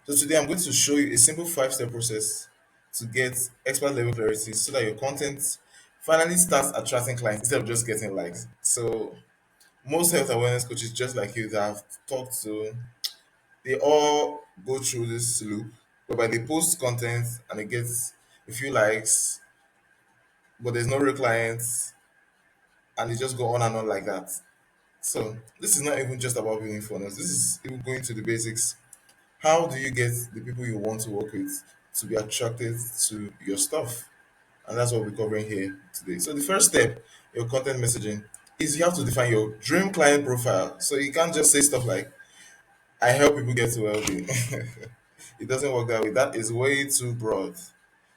So today I'm going to show you a simple five-step process to get expert level clarity so that your content finally starts attracting clients instead of just getting likes. So most health awareness coaches just like you that I've talked to, they all go through this loop whereby they post content and it gets a few likes, but there's no real clients and they just go on and on like that. So this is not even just about building funnels. This is even going to the basics. How do you get the people you want to work with to be attracted to your stuff? And that's what we're covering here today. So the first step, your content messaging, is you have to define your dream client profile. So you can't just say stuff like, I help people get to wealthy. It doesn't work that way. That is way too broad.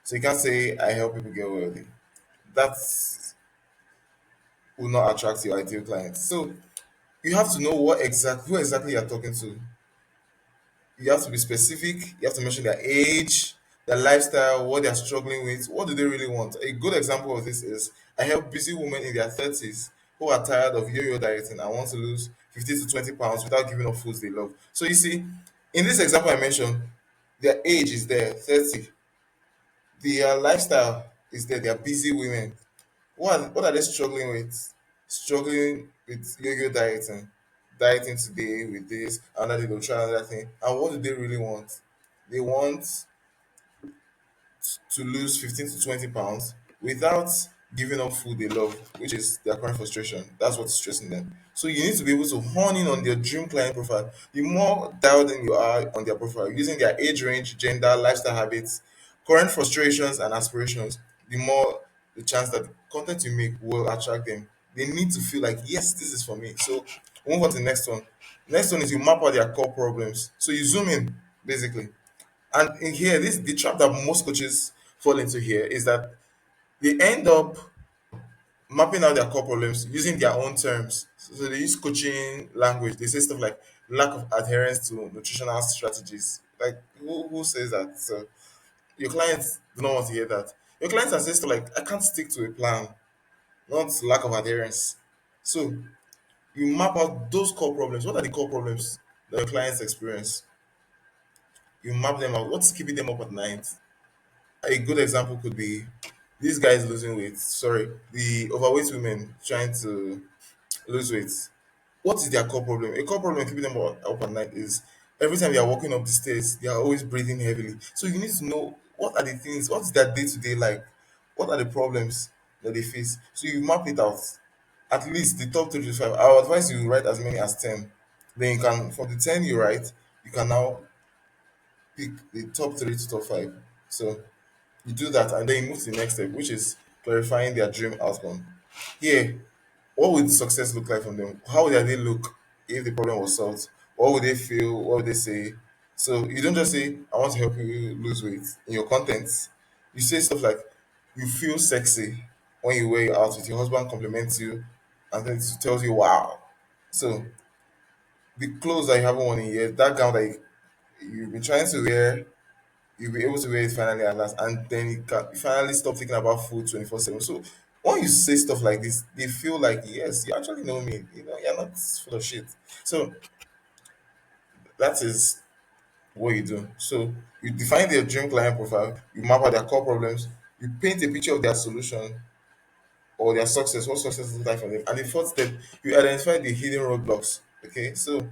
So you can't say, I help people get wealthy. That will not attract your ideal clients. So you have to know who exactly you're talking to. You have to be specific. You have to mention their age, their lifestyle, what they're struggling with. What do they really want? A good example of this is I help busy women in their 30s who are tired of yo-yo dieting and want to lose 15 to 20 pounds without giving up foods they love. So you see, in this example I mentioned, their age is there, 30. Their lifestyle is there. They are busy women. What are they struggling with? Struggling with yo-yo dieting, dieting today with this, another day they'll try another thing. And what do they really want? They want to lose 15 to 20 pounds without giving up food they love, which is their current frustration. That's what's stressing them. So you need to be able to hone in on their dream client profile. The more dialed in you are on their profile, using their age range, gender, lifestyle habits, current frustrations, and aspirations, the more the chance that the content you make will attract them. They need to feel like, yes, this is for me. So move on to the next one. Next one is you map out their core problems. So you zoom in, basically. And in here, this the trap that most coaches fall into here is that they end up mapping out their core problems using their own terms. So they use coaching language. They say stuff like lack of adherence to nutritional strategies. Like who says that? So your clients do not want to hear that. Your clients are saying stuff like I can't stick to a plan, not lack of adherence. So you map out those core problems. What are the core problems that your clients experience? You map them out. What's keeping them up at night? A good example could be these guys losing weight. Sorry, the overweight women trying to lose weight. What is their core problem? A core problem keeping them up at night is every time they are walking up the stairs, they are always breathing heavily. So you need to know what are the things, what's their day to day like, what are the problems that they face. So you map it out. At least the top three to five. I would advise you write as many as 10. Then you can, from the 10 you write, you can now pick the top three to top five. So you do that and then you move to the next step, which is clarifying their dream outcome. Here, what would success look like from them? How would they look if the problem was solved? What would they feel? What would they say? So you don't just say, I want to help you lose weight in your content. You say stuff like, you feel sexy when you wear your outfit. Your husband compliments you and then tells you, wow. So the clothes that you haven't worn in years, that gown that you've been trying to wear, you'll be able to wear it finally at last, and then you finally stop thinking about food 24/7. So when you say stuff like this, they feel like yes, you actually know me. You know, you're not full of shit. So that is what you do. So you define their dream client profile, you map out their core problems, you paint a picture of their solution or their success, what success looks like for them. And the fourth step, you identify the hidden roadblocks. Okay, so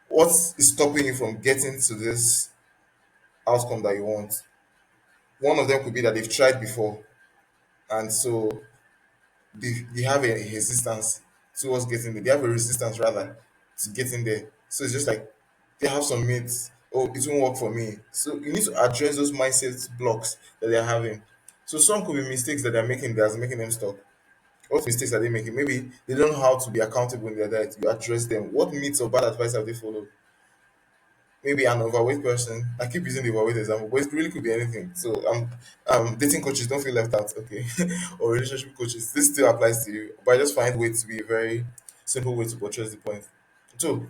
what is stopping you from getting to this outcome that you want? One of them could be that they've tried before, and so they have a resistance towards getting there. They have a resistance rather to getting there. So it's just like they have some myths. Oh, it won't work for me. So you need to address those mindset blocks that they're having. So some could be mistakes that they're making that's making them stuck. What mistakes are they making? Maybe they don't know how to be accountable in their diet. You address them. What myths or bad advice have they followed? Maybe an overweight person. I keep using the overweight example, but it really could be anything. So dating coaches don't feel left out, okay? Or relationship coaches. This still applies to you, but I just find way to be a very simple way to portray the point. So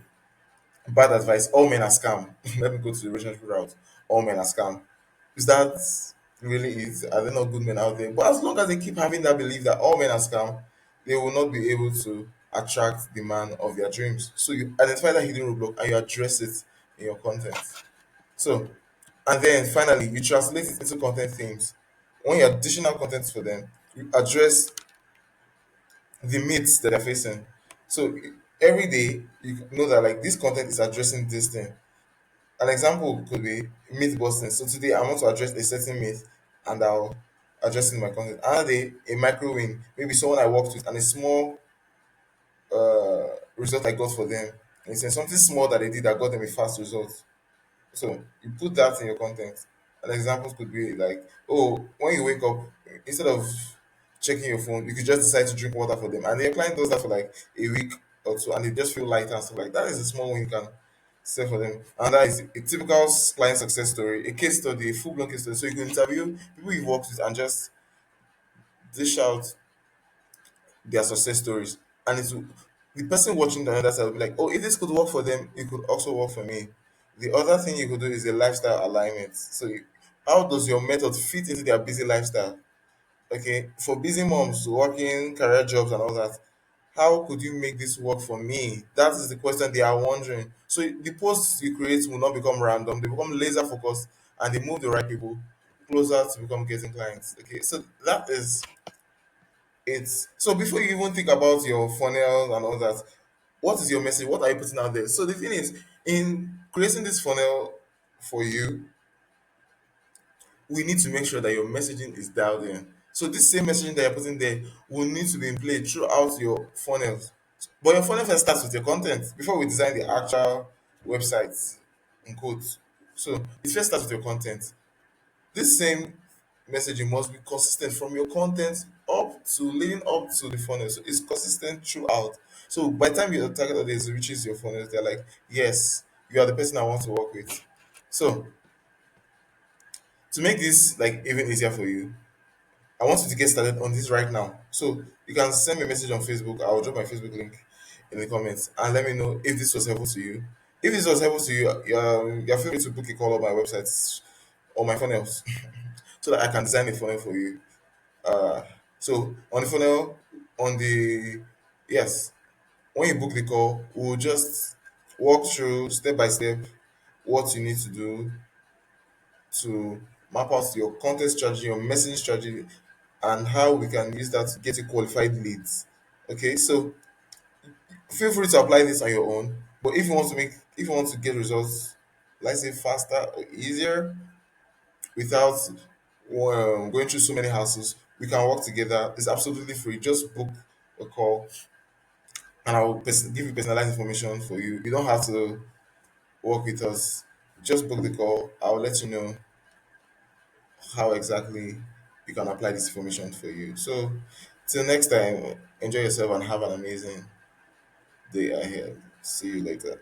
bad advice, all men are scam. Let me go to the relationship route. All men are scam. Is that really it? Are there not good men out there? But as long as they keep having that belief that all men are scam, they will not be able to attract the man of their dreams. So you identify that hidden roadblock and you address it in your content. So, and then finally, you translate it into content themes. When you're additional content for them, you address the myths that they're facing. So every day, you know that like this content is addressing this thing. An example could be myth busting. So today I want to address a certain myth and I'll address it in my content. Another day, a micro win. Maybe someone I worked with and a small result I got for them. And it's something small that they did that got them a fast result. So you put that in your content. And examples could be like, oh, when you wake up, instead of checking your phone, you could just decide to drink water for them. And your client does that for like a week or two, and they just feel lighter and stuff like that. Is a small win you can set for them. And that is a typical client success story, a case study, a full blown case study. So you can interview people you've worked with and just dish out their success stories. And it's the person watching the other side will be like, oh, if this could work for them, it could also work for me. The other thing you could do is a lifestyle alignment. So, how does your method fit into their busy lifestyle? Okay, for busy moms working career jobs and all that, how could you make this work for me? That is the question they are wondering. So, the posts you create will not become random, they become laser focused and they move the right people closer to become getting clients. Okay, so that is it's so before you even think about your funnel and all that, what is your message? What are you putting out there? So the thing is, in creating this funnel for you, we need to make sure that your messaging is dialed in. So this same messaging that you're putting there will need to be in play throughout your funnels. But your funnel first starts with your content before we design the actual website in quotes. So it first starts with your content. This same messaging must be consistent from your content up to leading up to the funnel. So it's consistent throughout. So by the time your target audience reaches your funnel, they're like, yes, you are the person I want to work with. So to make this like even easier for you, I want you to get started on this right now. So you can send me a message on Facebook. I'll drop my Facebook link in the comments and let me know if this was helpful to you. If this was helpful to you, you're free to book a call on my website or my funnels so that I can design a funnel for you. Uh, so on the funnel, on the yes, when you book the call, we'll just walk through step by step what you need to do to map out your content strategy, your messaging strategy, and how we can use that to get you qualified leads. Okay, so feel free to apply this on your own. But if you want to get results, let's say faster or easier, without going through so many hassles. We can work together. It's absolutely free. Just book a call and give you personalized information for you. You don't have to work with us. Just book the call. I'll let you know how exactly we can apply this information for you. So, till next time, enjoy yourself and have an amazing day ahead. See you later.